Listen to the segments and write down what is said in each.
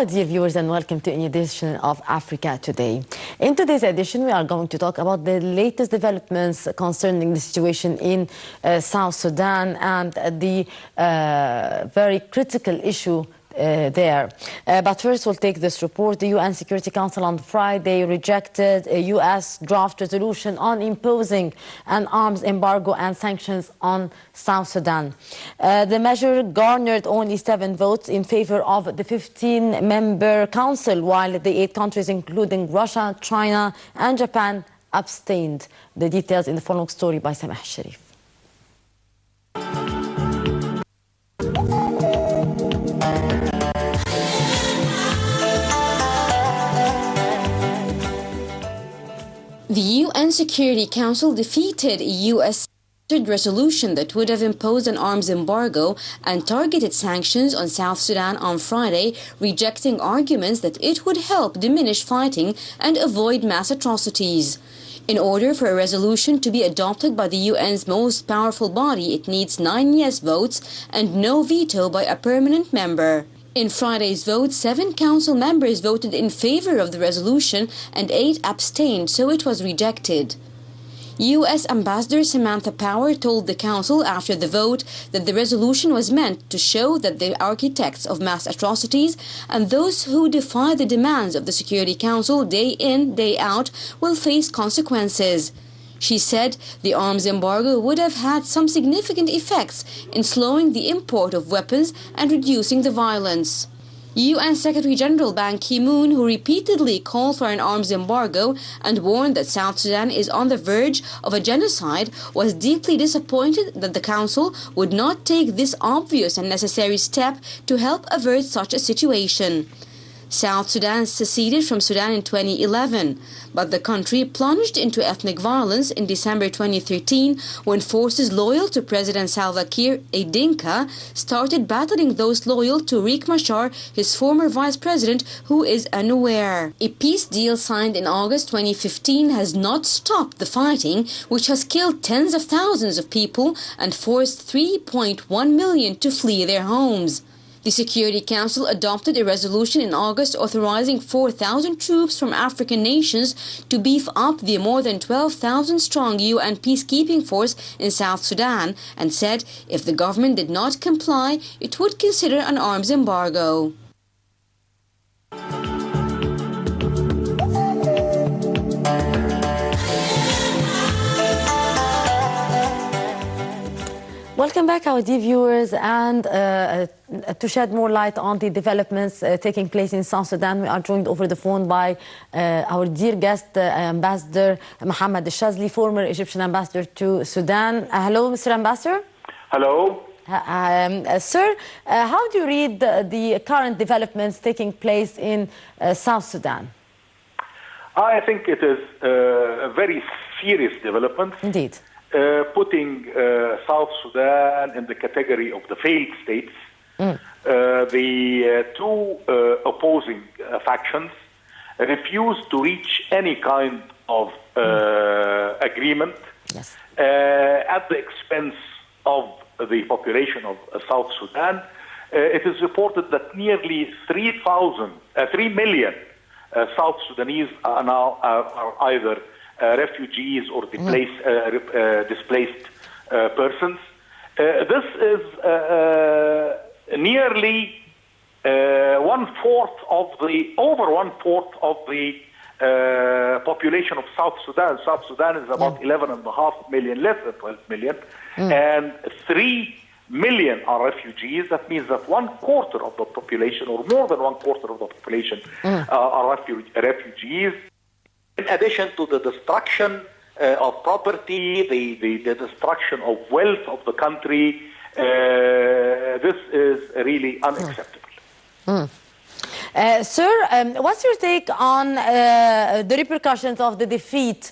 Hello, dear viewers, and welcome to a new edition of Africa Today. In today's edition, we are going to talk about the latest developments concerning the situation in South Sudan and the very critical issue there. But first, we'll take this report. The UN Security Council on Friday rejected a U.S. draft resolution on imposing an arms embargo and sanctions on South Sudan. The measure garnered only 7 votes in favor of the 15-member council, while the 8 countries, including Russia, China, and Japan, abstained. The details in the following story by Samah Sharif. The UN Security Council defeated a U.S. resolution that would have imposed an arms embargo and targeted sanctions on South Sudan on Friday, rejecting arguments that it would help diminish fighting and avoid mass atrocities. In order for a resolution to be adopted by the UN's most powerful body, it needs 9 yes votes and no veto by a permanent member. In Friday's vote, 7 council members voted in favor of the resolution and 8 abstained, so it was rejected. U.S. Ambassador Samantha Power told the council after the vote that the resolution was meant to show that the architects of mass atrocities and those who defy the demands of the Security Council day in, day out will face consequences. She said the arms embargo would have had some significant effects in slowing the import of weapons and reducing the violence. UN Secretary-General Ban Ki-moon, who repeatedly called for an arms embargo and warned that South Sudan is on the verge of a genocide, was deeply disappointed that the Council would not take this obvious and necessary step to help avert such a situation. South Sudan seceded from Sudan in 2011, but the country plunged into ethnic violence in December 2013 when forces loyal to President Salva Kiir, a Dinka, started battling those loyal to Riek Machar, his former vice president, who is unaware. A peace deal signed in August 2015 has not stopped the fighting, which has killed tens of thousands of people and forced 3.1 million to flee their homes. The Security Council adopted a resolution in August authorizing 4,000 troops from African nations to beef up the more than 12,000-strong UN peacekeeping force in South Sudan and said if the government did not comply, it would consider an arms embargo. Welcome back, our dear viewers, and to shed more light on the developments taking place in South Sudan, we are joined over the phone by our dear guest, Ambassador Mohammed Shazli, former Egyptian ambassador to Sudan. Hello, Mr. Ambassador. Hello. Sir, how do you read the current developments taking place in South Sudan? I think it is a very serious development. Indeed. Putting South Sudan in the category of the failed states. The 2 opposing factions refused to reach any kind of agreement. Yes. At the expense of the population of South Sudan. It is reported that nearly 3 million South Sudanese are now either refugees or displaced persons. This is nearly over 1/4 of the population of South Sudan. South Sudan is about 11.5 million, less than 12 million, and 3 million are refugees. That means that 1/4 of the population, or more than 1/4 of the population, are refugees. In addition to the destruction of property, the destruction of wealth of the country, this is really unacceptable. Sir, what's your take on the repercussions of the defeat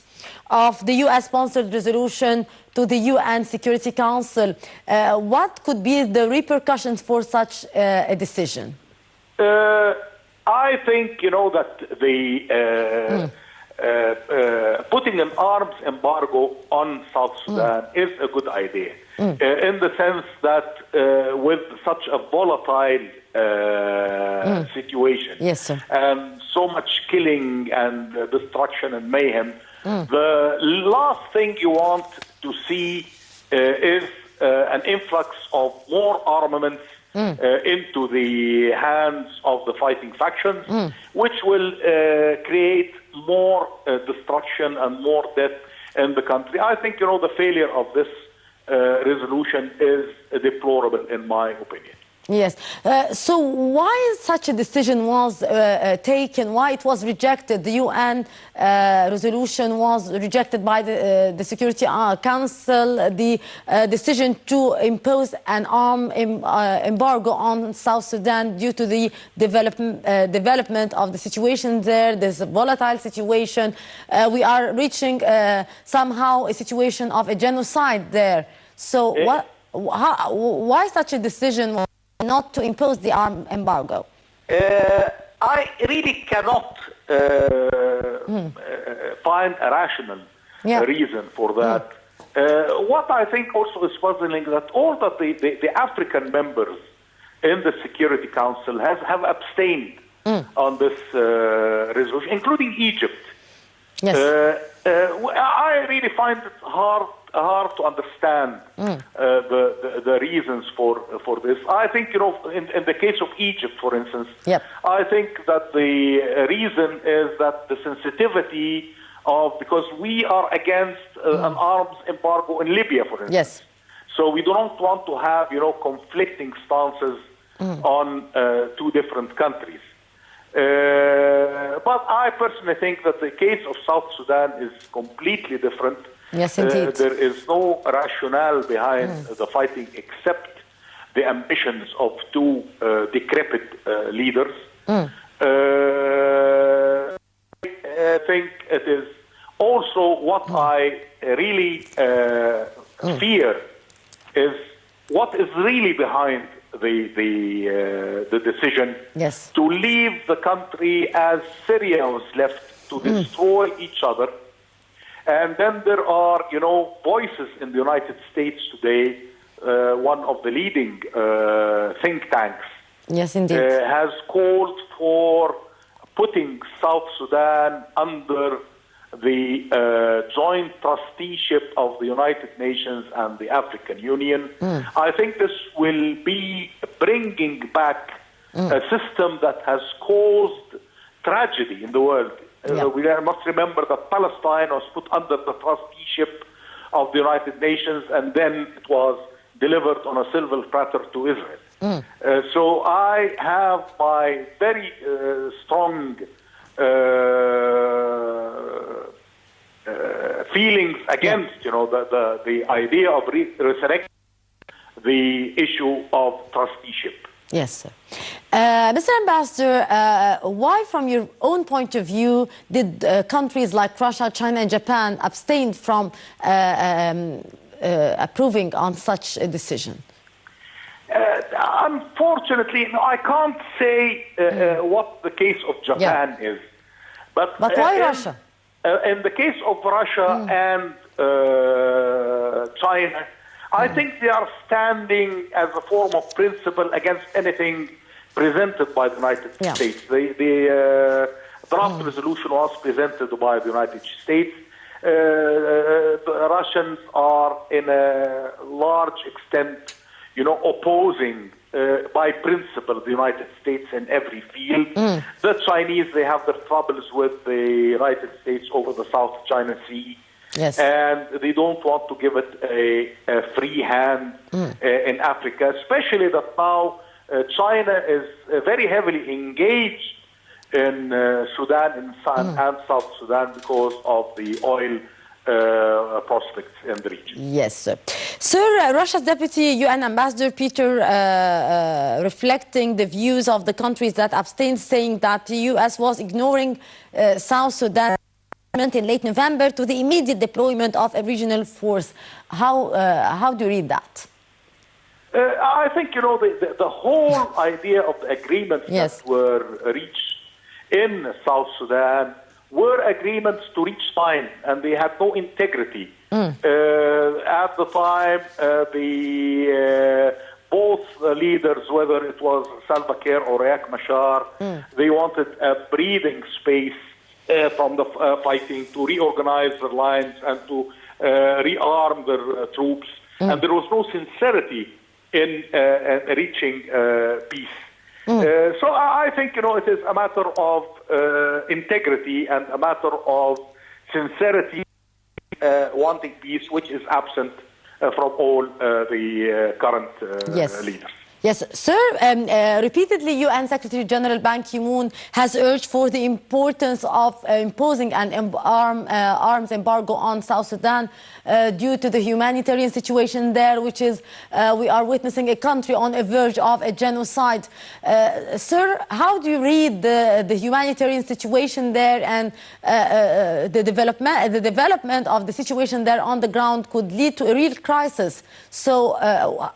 of the U.S.-sponsored resolution to the UN Security Council? What could be the repercussions for such a decision? I think, that the putting putting an arms embargo on South Sudan is a good idea, in the sense that with such a volatile situation, yes, sir, and so much killing and destruction and mayhem, the last thing you want to see is an influx of more armaments into the hands of the fighting factions, which will create more destruction and more death in the country. I think, the failure of this resolution is deplorable, in my opinion. Yes. So why such a decision was taken? Why it was rejected? The UN resolution was rejected by the Security Council. The decision to impose an arms embargo on South Sudan due to the development of the situation there. There's a volatile situation. We are reaching somehow a situation of a genocide there. So why such a decision not to impose the arms embargo? I really cannot find a rational reason for that. What I think also is puzzling, that all that the African members in the Security Council have abstained on this resolution, including Egypt. Yes. I really find it hard to understand the reasons for this. I think, in the case of Egypt, for instance, I think that the reason is that the sensitivity of, because we are against an arms embargo in Libya, for instance. Yes. So we don't want to have, conflicting stances on two different countries. But I personally think that the case of South Sudan is completely different. Yes, indeed. There is no rationale behind the fighting except the ambitions of two decrepit leaders. I think it is also what I really fear is what is really behind the decision to leave the country as Syria was left, to destroy each other. And then there are, voices in the United States today. One of the leading think tanks, yes, indeed, has called for putting South Sudan under the joint trusteeship of the United Nations and the African Union. I think this will be bringing back a system that has caused tragedy in the world. We must remember that Palestine was put under the trusteeship of the United Nations, and then it was delivered on a silver platter to Israel. So I have my very strong feelings against, the idea of resurrecting the issue of trusteeship. Yes, sir. Mr. Ambassador, why, from your own point of view, did countries like Russia, China, and Japan abstain from approving on such a decision? Unfortunately, I can't say what the case of Japan is. But why Russia? In the case of Russia and China, I think they are standing as a form of principle against anything presented by the United States. The draft resolution was presented by the United States. The Russians are in a large extent, opposing by principle the United States in every field. The Chinese, they have their troubles with the United States over the South China Sea. Yes. And they don't want to give it a free hand in Africa, especially that now China is very heavily engaged in Sudan and South Sudan because of the oil prospects in the region. Yes, sir. Sir, Russia's Deputy UN Ambassador Peter reflecting the views of the countries that abstained, saying that the US was ignoring South Sudan in late November to the immediate deployment of a regional force. How do you read that? I think, the whole idea of the agreements that were reached in South Sudan were agreements to reach time, and they had no integrity. At the time, both leaders, whether it was Salva Kiir or Riek Machar, they wanted a breathing space from the fighting to reorganize their lines and to rearm their troops. And there was no sincerity in reaching peace. So I think, it is a matter of integrity and a matter of sincerity, wanting peace, which is absent from all the current leaders. Yes, sir. Repeatedly, UN Secretary General Ban Ki-moon has urged for the importance of imposing an arms embargo on South Sudan due to the humanitarian situation there, which is we are witnessing a country on the verge of a genocide. Sir, how do you read the humanitarian situation there, and the development of the situation there on the ground could lead to a real crisis? So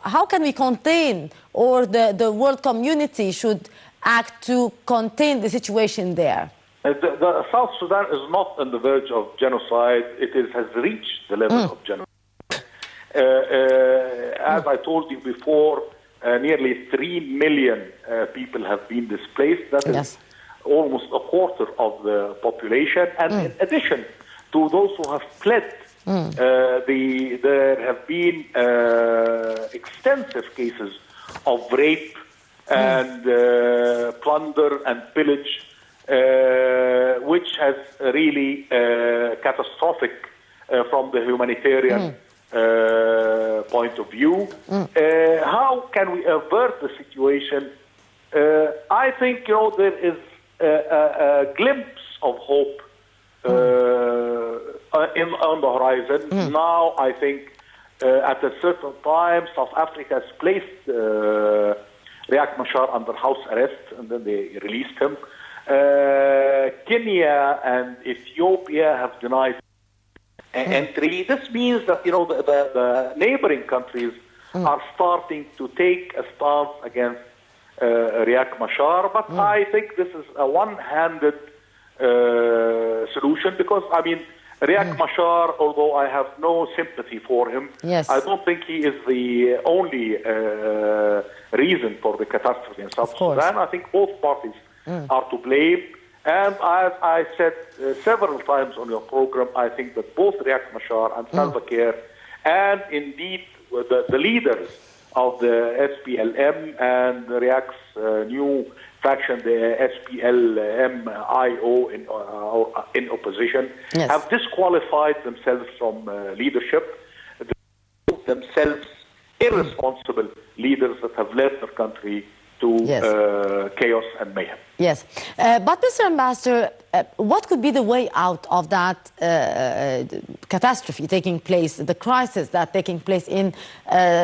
how can we contain, or the world community should act to contain the situation there? The South Sudan is not on the verge of genocide. It has reached the level of genocide. As I told you before, nearly 3 million people have been displaced. That is almost a quarter of the population. And in addition to those who have fled, there have been extensive cases of rape and plunder and pillage, which has really catastrophic from the humanitarian point of view. How can we avert the situation? I think there is a glimpse of hope on the horizon. Now I think at a certain time, South Africa has placed Riek Machar under house arrest, and then they released him. Kenya and Ethiopia have denied entry. This means that the neighboring countries are starting to take a stance against Riek Machar. But I think this is a one-handed solution, because Riek Machar, although I have no sympathy for him, I don't think he is the only reason for the catastrophe in South Sudan. I think both parties are to blame. And as I said several times on your program, I think that both Riek Machar and Salva Kiir, and indeed the leaders of the SPLM and Riek's new faction, the SPLM-IO in opposition, have disqualified themselves from leadership. They themselves irresponsible leaders that have led the country to chaos and mayhem. Yes. But, Mr. Ambassador, what could be the way out of that catastrophe taking place, the crisis that taking place in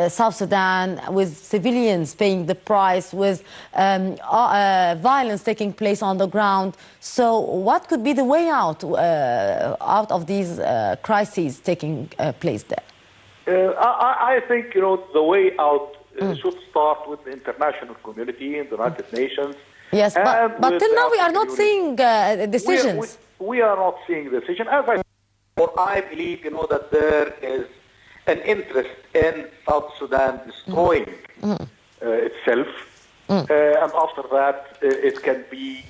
South Sudan, with civilians paying the price, with violence taking place on the ground? So what could be the way out of these crises taking place there? I think, the way out should start with the international community and the United Nations. Yes, but till now we are not seeing decisions. We are not seeing decisions. As I said, I believe, that there is an interest in South Sudan destroying itself. And after that, it can be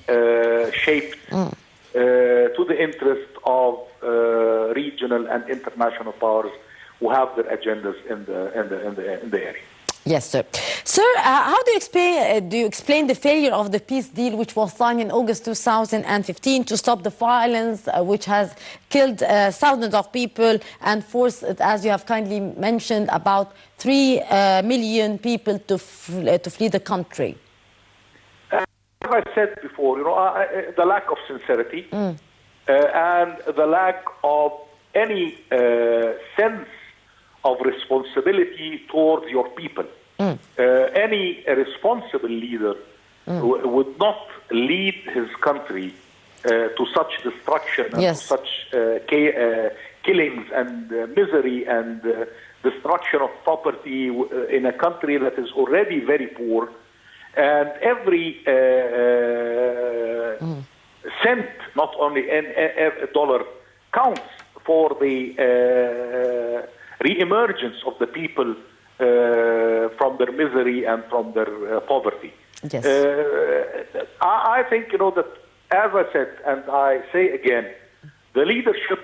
shaped to the interest of regional and international powers who have their agendas in the area. Yes, sir. Sir, how do you explain the failure of the peace deal which was signed in August 2015 to stop the violence which has killed thousands of people and forced, as you have kindly mentioned, about 3 million people to flee the country? As I said before, the lack of sincerity and the lack of any sense of responsibility towards your people. Any responsible leader would not lead his country to such destruction and to such killings and misery and destruction of property in a country that is already very poor. And every cent, not only a dollar, counts for the re-emergence of the people from their misery and from their poverty. Yes. I think, that, as I said, and I say again, the leadership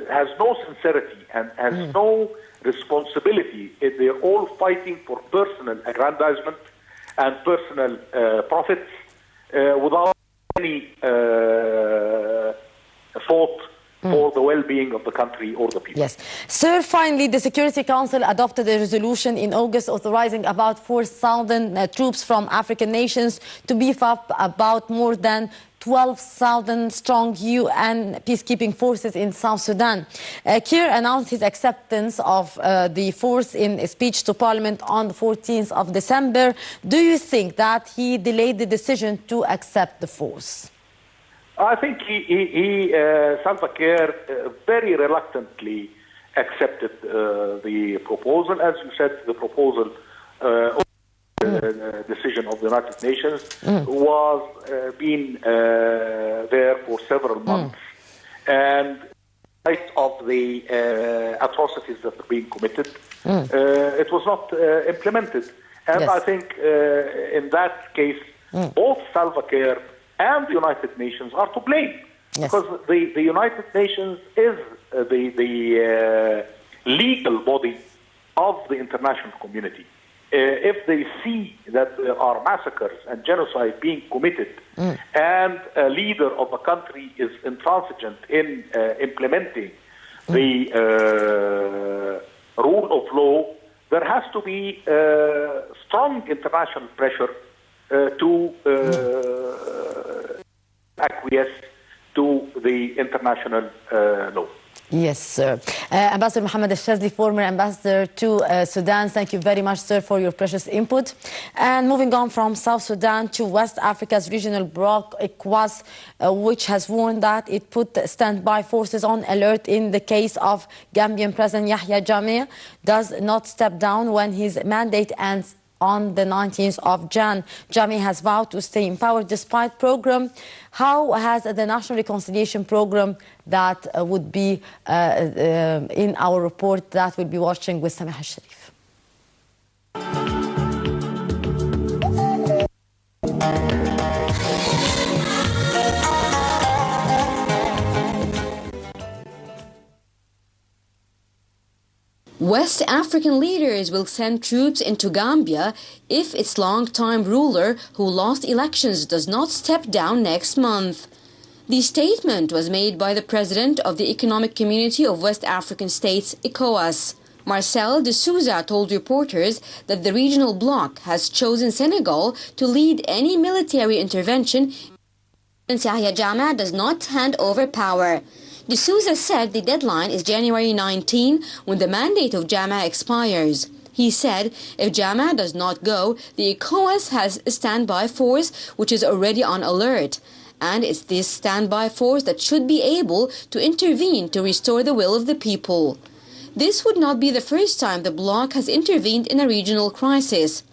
has no sincerity and has no responsibility. They're all fighting for personal aggrandizement and personal profits without any thought for the well-being of the country or the people. Yes. Sir, finally, the Security Council adopted a resolution in August authorizing about 4,000 troops from African nations to beef up about more than 12,000 strong UN peacekeeping forces in South Sudan. Kiir announced his acceptance of the force in a speech to Parliament on the 14th of December. Do you think that he delayed the decision to accept the force? I think Salva Kiir very reluctantly accepted the proposal. As you said, the proposal decision of the United Nations was been there for several months. And in light of the atrocities that are being committed, it was not implemented. And I think in that case, both Salva Kiir and the United Nations are to blame, because the United Nations is the legal body of the international community. If they see that there are massacres and genocide being committed, and a leader of a country is intransigent in implementing the rule of law, there has to be strong international pressure to acquiesce to the international law. Yes, sir. Ambassador Mohammed Al-Shazli, former ambassador to Sudan, thank you very much, sir, for your precious input. And moving on from South Sudan to West Africa's regional bloc, ECOWAS, which has warned that it put standby forces on alert in the case of Gambian President Yahya Jammeh does not step down when his mandate ends on the 19th of Jan. Jammeh has vowed to stay in power despite program. How has the National Reconciliation Program that would be in our report that we'll be watching with Samih Al-Sharif? West African leaders will send troops into Gambia if its long-time ruler, who lost elections, does not step down next month. The statement was made by the president of the Economic Community of West African States, ECOWAS. Marcel de Souza told reporters that the regional bloc has chosen Senegal to lead any military intervention if Yahya Jammeh does not hand over power. De Souza said the deadline is January 19, when the mandate of Jammeh expires. He said if Jammeh does not go, the ECOWAS has a standby force which is already on alert. And it's this standby force that should be able to intervene to restore the will of the people. This would not be the first time the bloc has intervened in a regional crisis.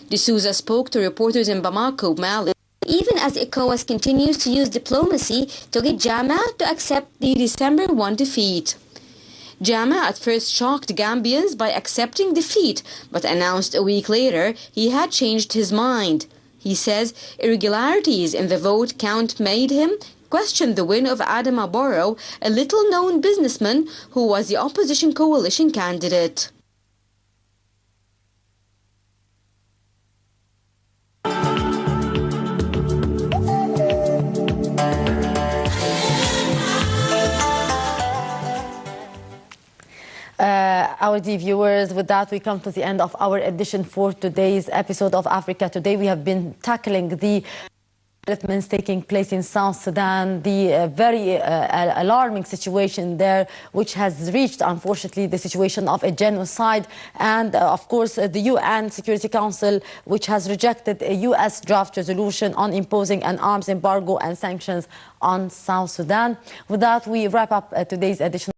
De Souza spoke to reporters in Bamako, Mali. Even as ECOWAS continues to use diplomacy to get Jammeh to accept the December 1 defeat. Jammeh at first shocked Gambians by accepting defeat, but announced a week later he had changed his mind. He says irregularities in the vote count made him question the win of Adama Barrow, a little-known businessman who was the opposition coalition candidate. Our dear viewers, with that we come to the end of our edition for today's episode of Africa Today. We have been tackling the developments taking place in South Sudan, the very alarming situation there, which has reached, unfortunately, the situation of a genocide, and of course the UN Security Council, which has rejected a US draft resolution on imposing an arms embargo and sanctions on South Sudan. With that, we wrap up today's edition.